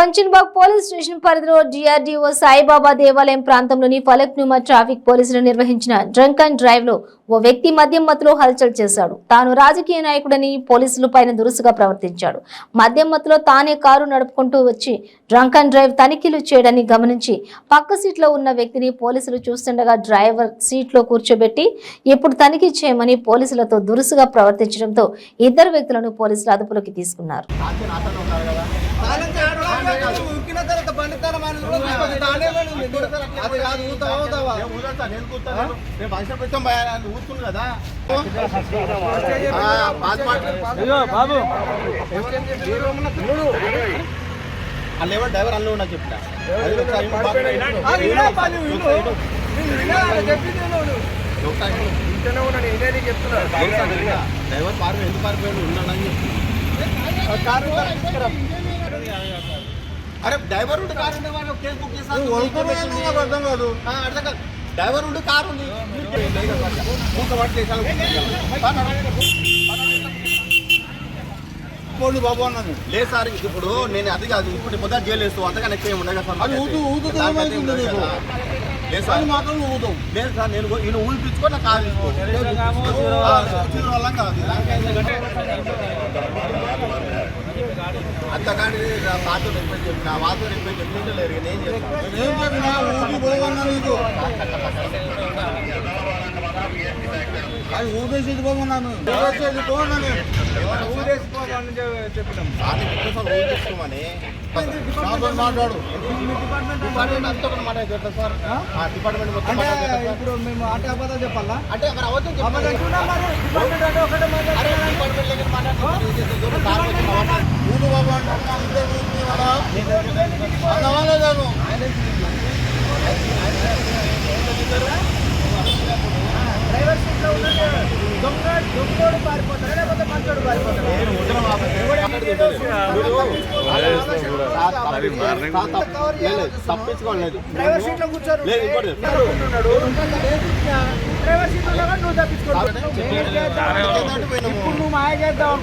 Kanchanbagh police station పరిధిలో DRDO Saibaba దేవాలయం ప్రాంతంలోని ఫలక్నుమా ట్రాఫిక్ పోలీసులు నిర్వహించిన డ్రంక్ అండ్ డ్రైవ్ లో ఓ వ్యక్తి మద్యం మత్తులో హల్చల్ చేశాడు. తాను రాజకీయ నాయకుడని పోలీసుల పైన దురుసుగా ప్రవర్తించాడు. మద్యం మత్తులో తానే కారు నడుపుకుంటూ వచ్చి డ్రంక్ అండ్ డ్రైవ్ తనిఖీలు చేయడాన్ని గమనించి పక్క సీట్లో ఉన్న వ్యక్తిని పోలీసులు చూస్తుండగా డ్రైవర్ సీట్లో కూర్చోబెట్టి ఇప్పుడు తనిఖీ చేయమని పోలీసులతో దురుసుగా ప్రవర్తించడంతో ఇద్దరు వ్యక్తులను పోలీసులు అదుపులోకి తీసుకున్నారు. డ్రైవర్ అల్లు నాకు చెప్పిన డ్రైవర్ పార్క్ ఎందుకు పారిపోయాడు ఉన్నాడని అరే డ్రైవర్ ఉండి కారు కేసు బుక్ చేస్తాను అర్థం కాదు డ్రైవర్ ఉండి కారు ఉంది బాబు అన్నాను లేదు సార్ ఇప్పుడు నేను అది కాదు ఇప్పుడు మొదటి జైలు వేస్తూ అంతగా నెక్స్ట్ ఏమి ఉండగా సార్ లేదు సార్ మాత్రం ఊదుతాం లేదు సార్ నేను ఈయన ఊపిపించుకొని నాకు కారు తీసుకో వల్ల కాదు అంతకాడి పాత రిక్వెస్ట్ చెప్పిన వాతో రిక్వెస్ట్ చెప్పించలేరు నేను చెప్పినా నీకు అది ఊదేసేది పోమన్నాను ఊదేసుకోమని మాట్లాడు డిపార్ట్మెంట్ అంతా కూడా మాట్లాడతారు సార్ డిపార్ట్మెంట్ మొత్తం ఇప్పుడు మేము అంటే అబద్ధం చెప్పాలా అంటే మరి అవద్దం ఊరు బాబు అంటాను డ్రైవర్ సీట్లో దొంగోడు పారిపోతాడు లేకపోతే మంచోడు పారిపోతాడు తప్పించుకోలేదు డ్రైవర్ సీట్లో కూర్చోరు డ్రైవర్ సీట్లో నువ్వు తప్పించుకోవాలి ఇప్పుడు నువ్వు మాయ చేద్దావు